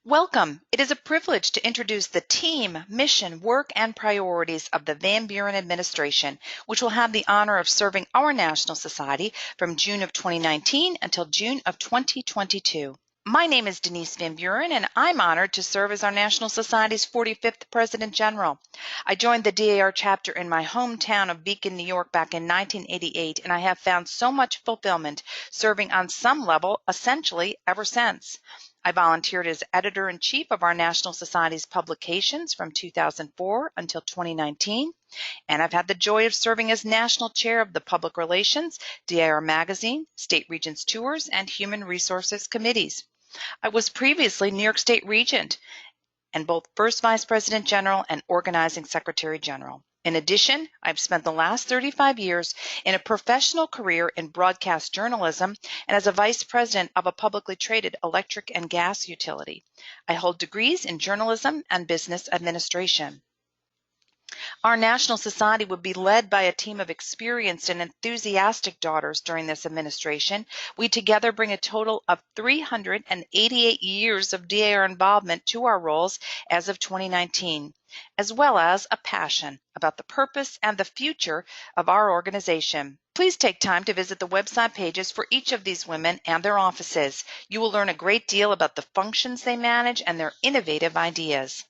Welcome. It is a privilege to introduce the team, mission, work, and priorities of the VanBuren administration, which will have the honor of serving our National Society from June of 2019 until June of 2022. My name is Denise VanBuren, and I'm honored to serve as our National Society's 45th President General. I joined the DAR chapter in my hometown of Beacon, New York back in 1988, and I have found so much fulfillment serving on some level essentially ever since. I volunteered as editor-in-chief of our National Society's publications from 2004 until 2019, and I've had the joy of serving as national chair of the Public Relations, DAR Magazine, State Regents Tours, and Human Resources Committees. I was previously New York State Regent and both First Vice President General and Organizing Secretary General. In addition, I've spent the last 35 years in a professional career in broadcast journalism and as a vice president of a publicly traded electric and gas utility. I hold degrees in journalism and business administration. Our National Society would be led by a team of experienced and enthusiastic daughters during this administration. We together bring a total of 388 years of DAR involvement to our roles as of 2019, as well as a passion about the purpose and the future of our organization. Please take time to visit the website pages for each of these women and their offices. You will learn a great deal about the functions they manage and their innovative ideas.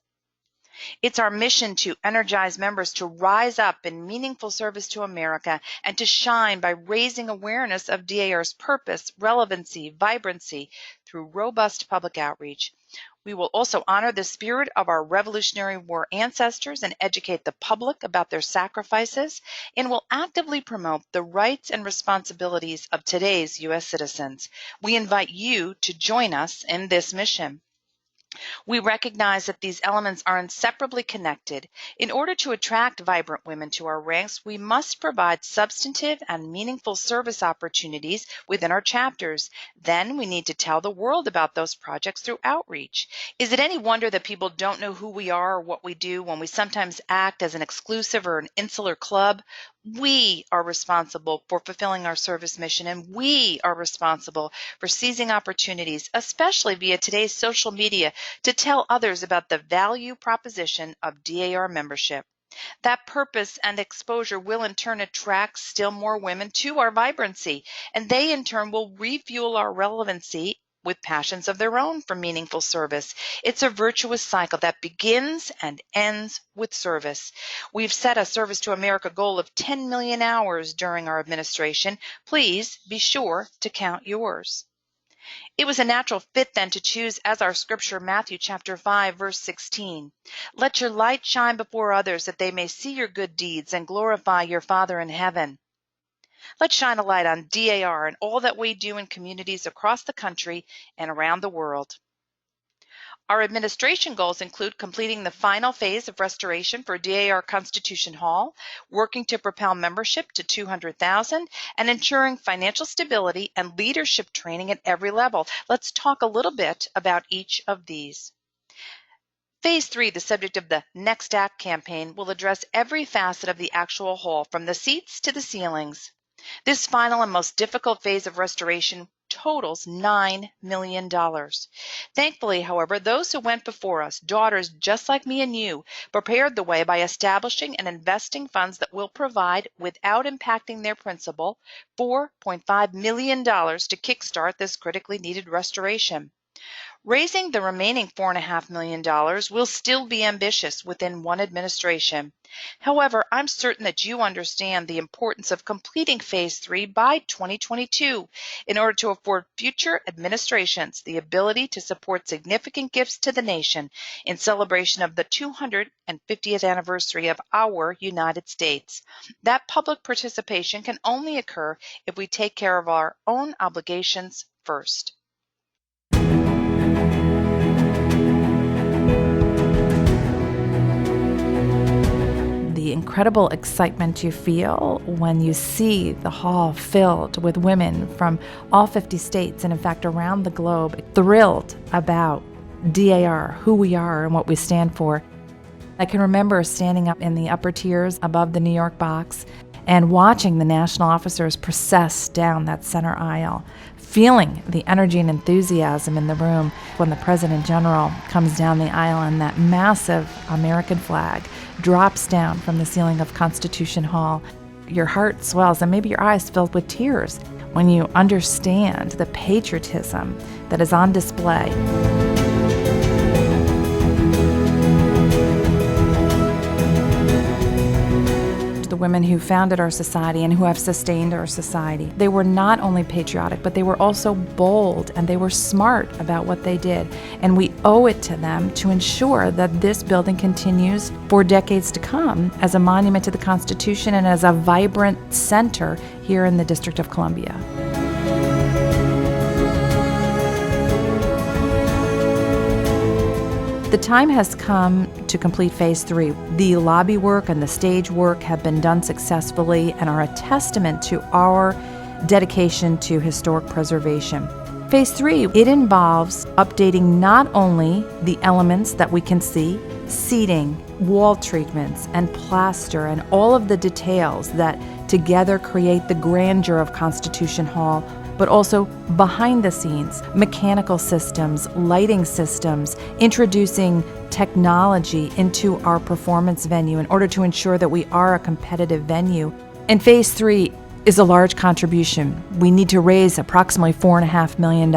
It's our mission to energize members to rise up in meaningful service to America and to shine by raising awareness of DAR's purpose, relevancy, vibrancy through robust public outreach. We will also honor the spirit of our Revolutionary War ancestors and educate the public about their sacrifices, and will actively promote the rights and responsibilities of today's U.S. citizens. We invite you to join us in this mission. We recognize that these elements are inseparably connected. In order to attract vibrant women to our ranks, we must provide substantive and meaningful service opportunities within our chapters. Then we need to tell the world about those projects through outreach. Is it any wonder that people don't know who we are or what we do when we sometimes act as an exclusive or an insular club? We are responsible for fulfilling our service mission, and we are responsible for seizing opportunities, especially via today's social media, to tell others about the value proposition of DAR membership. That purpose and exposure will in turn attract still more women to our vibrancy, and they in turn will refuel our relevancy with passions of their own for meaningful service. It's a virtuous cycle that begins and ends with service. We've set a Service to America goal of 10 million hours during our administration. Please be sure to count yours. It was a natural fit then to choose as our scripture Matthew chapter 5, verse 16. Let your light shine before others that they may see your good deeds and glorify your Father in heaven. Let's shine a light on DAR and all that we do in communities across the country and around the world. Our administration goals include completing the final phase of restoration for DAR Constitution Hall, working to propel membership to 200,000, and ensuring financial stability and leadership training at every level. Let's talk a little bit about each of these. Phase 3, the subject of the Next Act campaign, will address every facet of the actual hall, from the seats to the ceilings. This final and most difficult phase of restoration totals $9 million. Thankfully, however, those who went before us, daughters just like me and you, prepared the way by establishing and investing funds that will provide, without impacting their principal, $4.5 million to kickstart this critically needed restoration. Raising the remaining $4.5 million will still be ambitious within one administration. However, I'm certain that you understand the importance of completing Phase 3 by 2022 in order to afford future administrations the ability to support significant gifts to the nation in celebration of the 250th anniversary of our United States. That public participation can only occur if we take care of our own obligations first. The incredible excitement you feel when you see the hall filled with women from all 50 states and in fact around the globe, thrilled about DAR, who we are and what we stand for. I can remember standing up in the upper tiers above the New York box and watching the national officers process down that center aisle, feeling the energy and enthusiasm in the room when the President General comes down the aisle and that massive American flag drops down from the ceiling of Constitution Hall. Your heart swells and maybe your eyes filled with tears when you understand the patriotism that is on display. The women who founded our society and who have sustained our society, they were not only patriotic, but they were also bold and they were smart about what they did. And we owe it to them to ensure that this building continues for decades to come as a monument to the Constitution and as a vibrant center here in the District of Columbia. The time has come to complete Phase 3. The lobby work and the stage work have been done successfully and are a testament to our dedication to historic preservation. Phase 3, it involves updating not only the elements that we can see, seating, wall treatments, and plaster, and all of the details that together create the grandeur of Constitution Hall, but also behind the scenes, mechanical systems, lighting systems, introducing technology into our performance venue in order to ensure that we are a competitive venue. And Phase 3 is a large contribution. We need to raise approximately $4.5 million.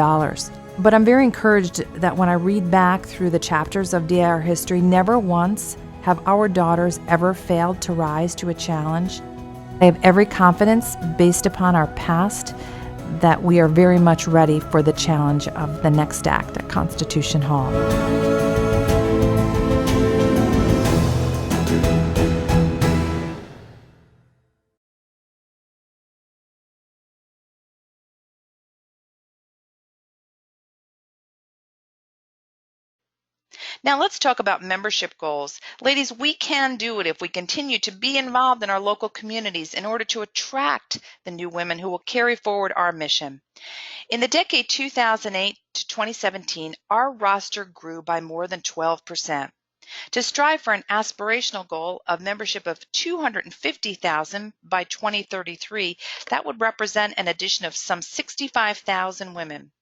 But I'm very encouraged that when I read back through the chapters of DIR history, never once have our daughters ever failed to rise to a challenge. I have every confidence, based upon our past, that we are very much ready for the challenge of the next act at Constitution Hall. Now let's talk about membership goals. Ladies, we can do it if we continue to be involved in our local communities in order to attract the new women who will carry forward our mission. In the decade 2008 to 2017, our roster grew by more than 12%. To strive for an aspirational goal of membership of 250,000 by 2033, that would represent an addition of some 65,000 women.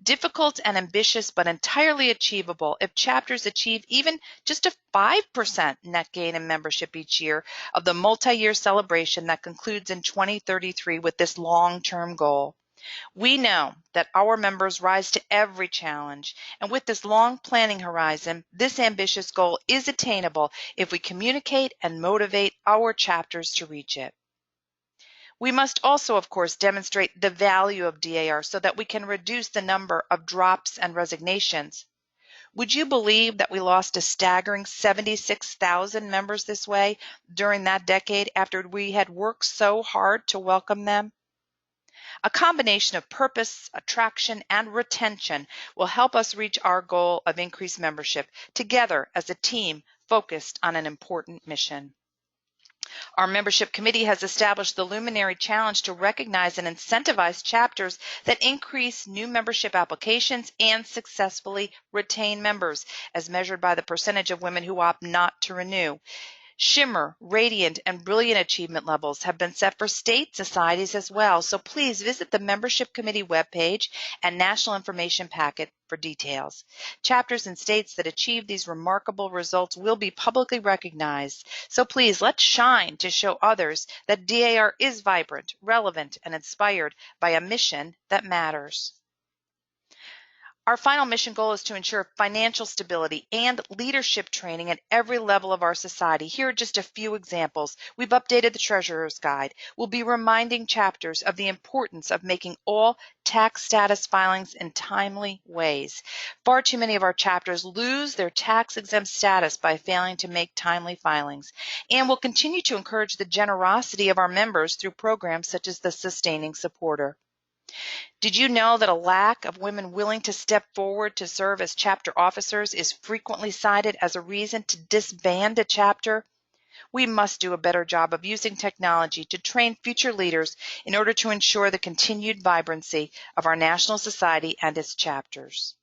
Difficult and ambitious, but entirely achievable if chapters achieve even just a 5% net gain in membership each year of the multi-year celebration that concludes in 2033 with this long-term goal. We know that our members rise to every challenge, and with this long planning horizon, this ambitious goal is attainable if we communicate and motivate our chapters to reach it. We must also, of course, demonstrate the value of DAR so that we can reduce the number of drops and resignations. Would you believe that we lost a staggering 76,000 members this way during that decade after we had worked so hard to welcome them? A combination of purpose, attraction, and retention will help us reach our goal of increased membership together as a team focused on an important mission. Our membership committee has established the Luminary Challenge to recognize and incentivize chapters that increase new membership applications and successfully retain members, as measured by the percentage of women who opt not to renew. Shimmer, Radiant, and Brilliant achievement levels have been set for state societies as well, so please visit the Membership Committee webpage and National Information Packet for details. Chapters in states that achieve these remarkable results will be publicly recognized, so please let's shine to show others that DAR is vibrant, relevant, and inspired by a mission that matters. Our final mission goal is to ensure financial stability and leadership training at every level of our society. Here are just a few examples. We've updated the Treasurer's Guide. We'll be reminding chapters of the importance of making all tax status filings in timely ways. Far too many of our chapters lose their tax-exempt status by failing to make timely filings. And we'll continue to encourage the generosity of our members through programs such as the Sustaining Supporter. Did you know that a lack of women willing to step forward to serve as chapter officers is frequently cited as a reason to disband a chapter? We must do a better job of using technology to train future leaders in order to ensure the continued vibrancy of our national society and its chapters.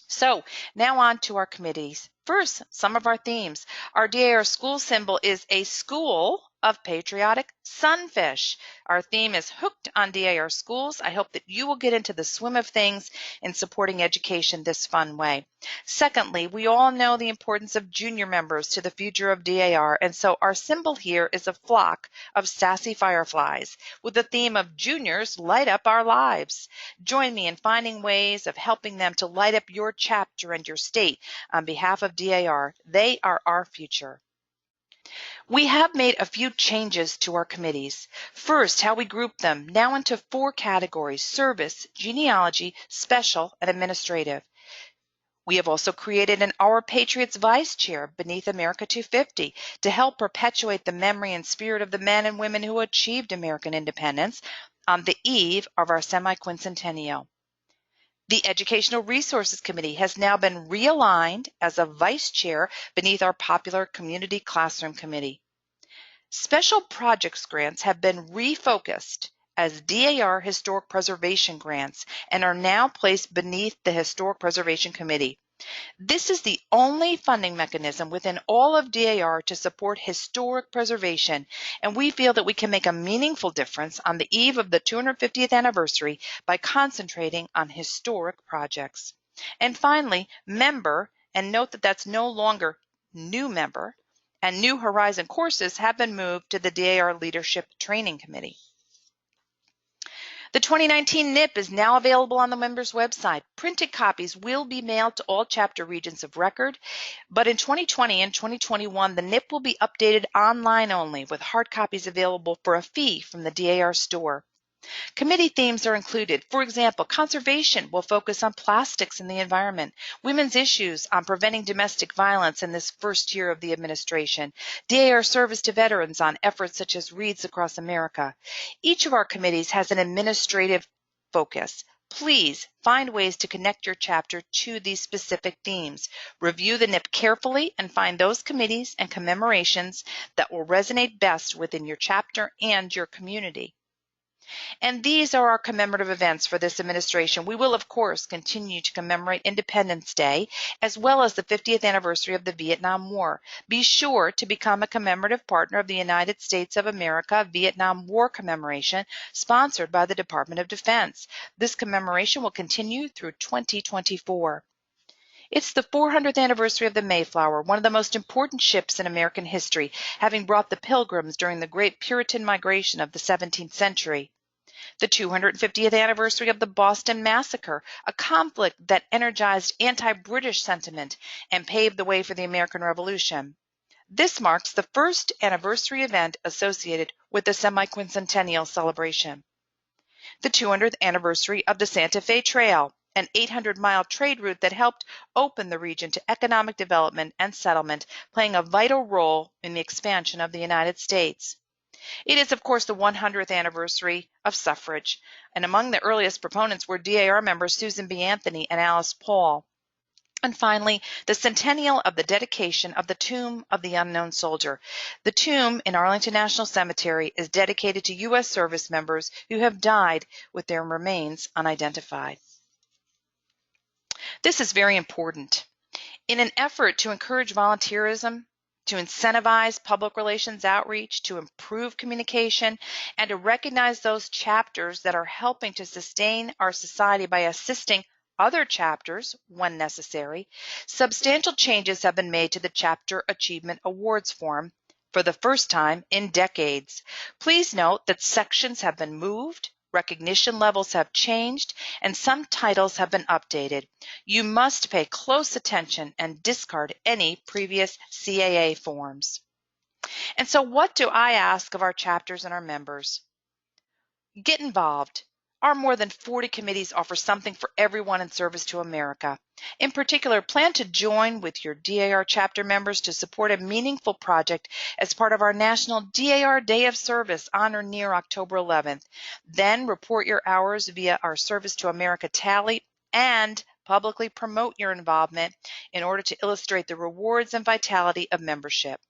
So now on to our committees. First, some of our themes. Our DAR school symbol is a school of patriotic sunfish. Our theme is Hooked on DAR Schools. I hope that you will get into the swim of things in supporting education this fun way. Secondly, we all know the importance of junior members to the future of DAR, and so our symbol here is a flock of sassy fireflies with the theme of Juniors Light Up Our Lives. Join me in finding ways of helping them to light up your chapter and your state on behalf of DAR. They are our future. We have made a few changes to our committees. First, how we group them, now into 4 categories: service, genealogy, special, and administrative. We have also created an Our Patriots Vice Chair beneath America 250 to help perpetuate the memory and spirit of the men and women who achieved American independence on the eve of our semi-quincentennial. The Educational Resources Committee has now been realigned as a vice chair beneath our popular Community Classroom Committee. Special projects grants have been refocused as DAR Historic Preservation grants and are now placed beneath the Historic Preservation Committee. This is the only funding mechanism within all of DAR to support historic preservation, and we feel that we can make a meaningful difference on the eve of the 250th anniversary by concentrating on historic projects. And finally, member, and note that that's no longer new member, and New Horizon courses have been moved to the DAR Leadership Training Committee. The 2019 NIP is now available on the members' website. Printed copies will be mailed to all chapter regions of record, but in 2020 and 2021, the NIP will be updated online only, with hard copies available for a fee from the DAR store. Committee themes are included. For example, conservation will focus on plastics in the environment, women's issues on preventing domestic violence in this first year of the administration, DAR service to veterans on efforts such as Reads Across America. Each of our committees has an administrative focus. Please find ways to connect your chapter to these specific themes. Review the NIP carefully and find those committees and commemorations that will resonate best within your chapter and your community. And these are our commemorative events for this administration. We will, of course, continue to commemorate Independence Day, as well as the 50th anniversary of the Vietnam War. Be sure to become a commemorative partner of the United States of America Vietnam War Commemoration, sponsored by the Department of Defense. This commemoration will continue through 2024. It's the 400th anniversary of the Mayflower, one of the most important ships in American history, having brought the Pilgrims during the Great Puritan Migration of the 17th century. The 250th anniversary of the Boston Massacre, a conflict that energized anti-British sentiment and paved the way for the American Revolution. This marks the first anniversary event associated with the semi-quincentennial celebration. The 200th anniversary of the Santa Fe Trail, an 800-mile trade route that helped open the region to economic development and settlement, playing a vital role in the expansion of the United States. It is, of course, the 100th anniversary of suffrage, and among the earliest proponents were DAR members Susan B. Anthony and Alice Paul. And finally, the centennial of the dedication of the Tomb of the Unknown Soldier. The tomb in Arlington National Cemetery is dedicated to U.S. service members who have died with their remains unidentified. This is very important. In an effort to encourage volunteerism, to incentivize public relations outreach, to improve communication, and to recognize those chapters that are helping to sustain our society by assisting other chapters when necessary, substantial changes have been made to the Chapter Achievement Awards form for the first time in decades. Please note that sections have been moved, recognition levels have changed, and some titles have been updated. You must pay close attention and discard any previous CAA forms. And so what do I ask of our chapters and our members? Get involved. Our more than 40 committees offer something for everyone in service to America. In particular, plan to join with your DAR chapter members to support a meaningful project as part of our National DAR Day of Service on or near October 11th. Then report your hours via our Service to America tally and publicly promote your involvement in order to illustrate the rewards and vitality of membership.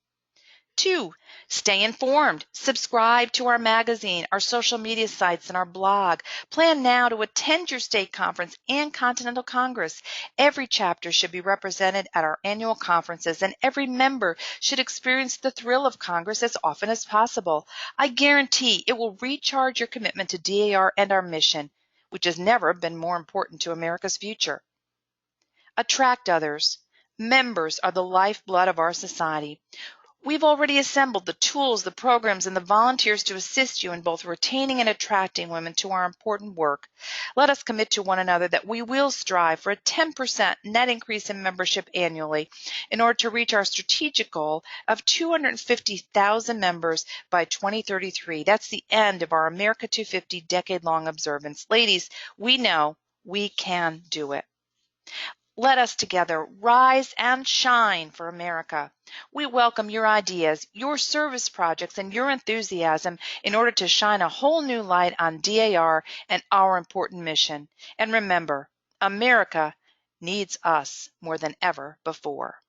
2. Stay informed. Subscribe to our magazine, our social media sites, and our blog. Plan now to attend your state conference and Continental Congress. Every chapter should be represented at our annual conferences, and every member should experience the thrill of Congress as often as possible. I guarantee it will recharge your commitment to DAR and our mission, which has never been more important to America's future. Attract others. Members are the lifeblood of our society. We've already assembled the tools, the programs, and the volunteers to assist you in both retaining and attracting women to our important work. Let us commit to one another that we will strive for a 10% net increase in membership annually in order to reach our strategic goal of 250,000 members by 2033. That's the end of our America 250 decade-long observance. Ladies, we know we can do it. Let us together rise and shine for America. We welcome your ideas, your service projects, and your enthusiasm in order to shine a whole new light on DAR and our important mission. And remember, America needs us more than ever before.